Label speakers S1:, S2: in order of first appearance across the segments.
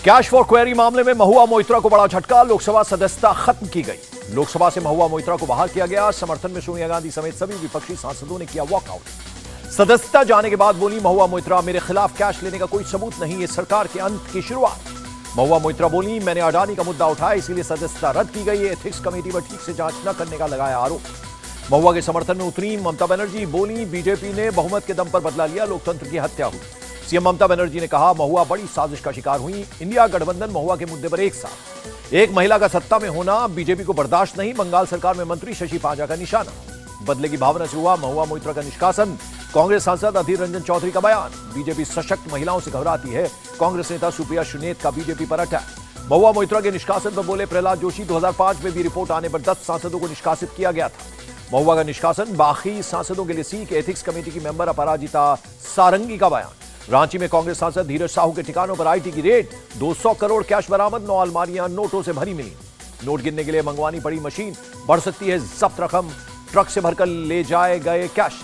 S1: Cash for query मामले में महुआ मोइत्रा को बड़ा झटका, लोकसभा सदस्यता खत्म की गई। लोकसभा से महुआ मोइत्रा को बाहर किया गया। समर्थन में सोनिया गांधी समेत सभी विपक्षी सांसदों ने किया वॉकआउट। सदस्यता जाने के बाद बोली महुआ मोइत्रा, मेरे खिलाफ कैश लेने का कोई सबूत नहीं, ये सरकार के अंत की शुरुआत। महुआ मोइत्रा बोली, मैंने अडानी का मुद्दा उठाया इसीलिए सदस्यता रद्द की गई। एथिक्स कमेटी पर ठीक से जांच न करने का लगाया आरोप। महुआ के समर्थन में उतरी ममता बनर्जी, बोली बीजेपी ने बहुमत के दम पर बदला लिया, लोकतंत्र की हत्या हुई। सीएम ममता बनर्जी ने कहा, महुआ बड़ी साजिश का शिकार हुई। इंडिया गठबंधन महुआ के मुद्दे पर एक साथ। एक महिला का सत्ता में होना बीजेपी को बर्दाश्त नहीं, बंगाल सरकार में मंत्री शशि पांजा का निशाना। बदले की भावना से हुआ महुआ मोइत्रा का निष्कासन। कांग्रेस सांसद अधीर रंजन चौधरी का बयान, बीजेपी सशक्त महिलाओं से घबराती है। कांग्रेस नेता सुप्रिया श्रीनेत का बीजेपी पर अटैक। महुआ मोइत्रा के निष्कासन पर बोले प्रहलाद जोशी, 2005 में भी रिपोर्ट आने पर 10 सांसदों को निष्कासित किया गया था। महुआ का निष्कासन बाकी सांसदों के लिए सीख। एथिक्स कमेटी की मेंबर अपराजिता सारंगी का बयान। रांची में कांग्रेस सांसद धीरज साहू के ठिकानों पर आईटी की रेड, 200 करोड़ कैश बरामद, 9 अलमारियां नोटों से भरी मिली। नोट गिनने के लिए मंगवानी पड़ी मशीन, बढ़ सकती है जब्त रकम, ट्रक से भरकर ले जाए गए कैश।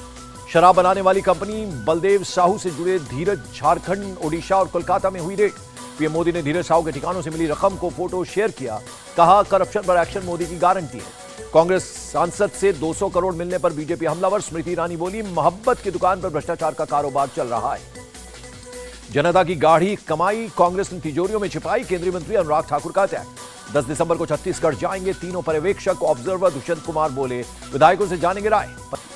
S1: शराब बनाने वाली कंपनी बलदेव साहू से जुड़े धीरज, झारखंड, ओडिशा और कोलकाता में हुई रेड। पीएम मोदी ने धीरज साहू के ठिकानों से मिली रकम को फोटो शेयर किया, कहा करप्शन पर एक्शन मोदी की गारंटी है। कांग्रेस सांसद से 200 करोड़ मिलने पर बीजेपी हमलावर। स्मृति ईरानी बोली, मोहब्बत की दुकान पर भ्रष्टाचार का कारोबार चल रहा है। जनता की गाढ़ी कमाई कांग्रेस ने तिजोरियों में छिपाई, केंद्रीय मंत्री अनुराग ठाकुर का अटैक। 10 दिसंबर को छत्तीसगढ़ जाएंगे तीनों पर्यवेक्षक, ऑब्जर्वर। दुष्यंत कुमार बोले, विधायकों से जानेंगे राय।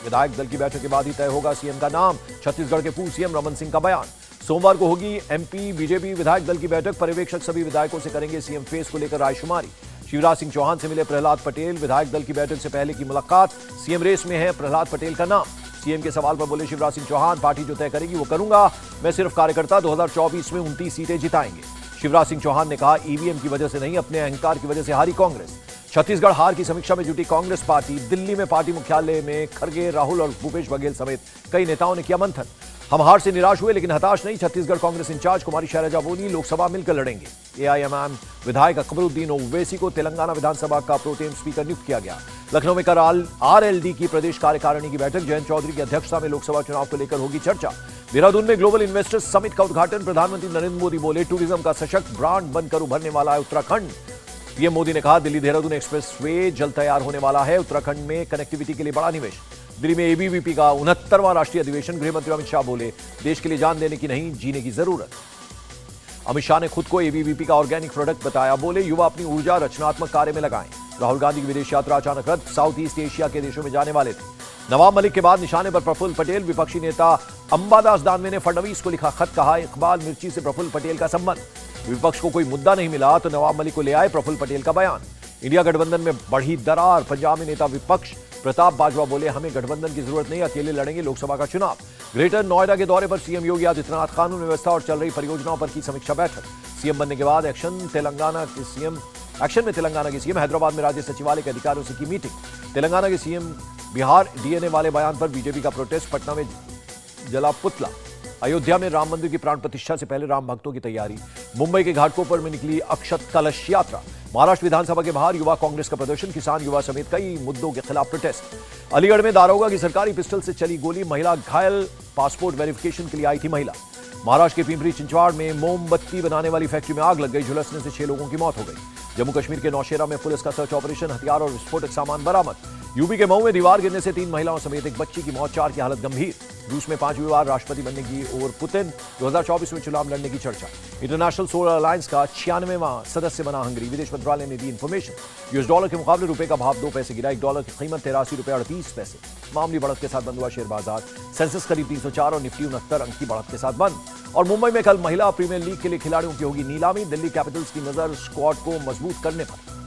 S1: विधायक दल की बैठक के बाद ही तय होगा सीएम का नाम। छत्तीसगढ़ के पूर्व सीएम रमन सिंह का बयान। सोमवार को होगी एमपी बीजेपी विधायक दल की बैठक, पर्यवेक्षक सभी विधायकों से करेंगे सीएम फेस को लेकर रायशुमारी। शिवराज सिंह चौहान से मिले प्रहलाद पटेल, विधायक दल की बैठक से पहले की मुलाकात। सीएम रेस में है प्रहलाद पटेल का नाम। सीएम के सवाल पर बोले शिवराज सिंह चौहान, पार्टी जो तय करेगी वो करूंगा, मैं सिर्फ कार्यकर्ता। 2024 में 29 सीटें जिताएंगे। शिवराज सिंह चौहान ने कहा, ईवीएम की वजह से नहीं, अपने अहंकार की वजह से हारी कांग्रेस। छत्तीसगढ़ हार की समीक्षा में जुटी कांग्रेस पार्टी। दिल्ली में पार्टी मुख्यालय में खड़गे, राहुल और भूपेश बघेल समेत कई नेताओं ने किया मंथन। हम हार से निराश हुए लेकिन हताश नहीं। छत्तीसगढ़ कांग्रेस इंचार्ज कुमारी शैलजा बोली, लोकसभा मिलकर लड़ेंगे। एआईएमएम विधायक अकबरुद्दीन ओवैसी को तेलंगाना विधानसभा का प्रोटेम स्पीकर नियुक्त किया गया। लखनऊ में कल आरएलडी की प्रदेश कार्यकारिणी की बैठक, जयंत चौधरी की अध्यक्षता में लोकसभा चुनाव को लेकर होगी चर्चा। देहरादून में ग्लोबल इन्वेस्टर्स समिट का उद्घाटन, प्रधानमंत्री नरेंद्र मोदी बोले, टूरिज्म का सशक्त ब्रांड बनकर उभरने वाला है उत्तराखंड। पीएम मोदी ने कहा, दिल्ली देहरादून एक्सप्रेसवे जल्द तैयार होने वाला है। उत्तराखंड में कनेक्टिविटी के लिए बड़ा निवेश। दिल्ली में एबीवीपी का 69वां राष्ट्रीय अधिवेशन, गृह मंत्री अमित शाह बोले, देश के लिए जान देने की नहीं, जीने की जरूरत। अमित शाह ने खुद को एबीवीपी का ऑर्गेनिक प्रोडक्ट बताया, बोले युवा अपनी ऊर्जा रचनात्मक कार्य में लगाएं। राहुल गांधी की विदेश यात्रा अचानक रद्द, साउथ ईस्ट एशिया के देशों में जाने वाले थे। नवाब मलिक के बाद निशाने पर प्रफुल्ल पटेल। विपक्षी नेता अंबादास दानवे ने फडणवीस को लिखा खत, कहा इकबाल मिर्ची से प्रफुल्ल पटेल का संबंध। विपक्ष को कोई मुद्दा नहीं मिला तो नवाब मलिक को ले आए, प्रफुल्ल पटेल का बयान। इंडिया गठबंधन में बढ़ी दरार, पंजाब में नेता विपक्ष प्रताप बाजवा बोले, हमें गठबंधन की जरूरत नहीं, अकेले लड़ेंगे लोकसभा का चुनाव। ग्रेटर नोएडा के दौरे पर सीएम योगी आदित्यनाथ, कानून व्यवस्था और चल रही परियोजनाओं पर की समीक्षा बैठक। सीएम बनने के बाद एक्शन में तेलंगाना के सीएम हैदराबाद में राज्य सचिवालय के अधिकारियों से की मीटिंग। तेलंगाना के सीएम बिहार डीएनए वाले बयान पर बीजेपी का प्रोटेस्ट। पटना में जला पुतला। अयोध्या में राम मंदिर की प्राण प्रतिष्ठा से पहले राम भक्तों की तैयारी। मुंबई के घाटकोपर में निकली अक्षत कलश यात्रा। महाराष्ट्र विधानसभा के बाहर युवा कांग्रेस का प्रदर्शन, किसान युवा समेत कई मुद्दों के खिलाफ प्रोटेस्ट। अलीगढ़ में दारोगा की सरकारी पिस्टल से चली गोली, महिला घायल, पासपोर्ट वेरिफिकेशन के लिए आई थी महिला। महाराष्ट्र के पिंपरी चिंचवाड़ में मोमबत्ती बनाने वाली फैक्ट्री में आग लग गई, झुलसने से 6 लोगों की मौत हो गई। जम्मू कश्मीर के नौशेरा में पुलिस का सर्च ऑपरेशन, हथियार और विस्फोटक सामान बरामद। यूपी के मऊ में दीवार गिरने से 3 महिलाओं समेत एक बच्ची की मौत, 4 की हालत गंभीर। रूस में 5वीं बार राष्ट्रपति बनने की ओर पुतिन, 2024 में चुनाव लड़ने की चर्चा। इंटरनेशनल सोलर अलायंस का 96वां सदस्य बना हंगरी, विदेश मंत्रालय ने दी इंफॉर्मेशन। यूएस डॉलर के मुकाबले रुपए का भाव 2 पैसे गिरा, 1 डॉलर की कीमत 83 रुपये 38 पैसे। मामूली बढ़त के साथ बंद हुआ शेयर बाजार, सेंसेक्स करीब 304 और निफ्टी 69 अंक की बढ़त के साथ बंद। और मुंबई में कल महिला प्रीमियर लीग के लिए खिलाड़ियों की होगी नीलामी, दिल्ली कैपिटल्स की नजर स्क्वाड को मजबूत करने पर।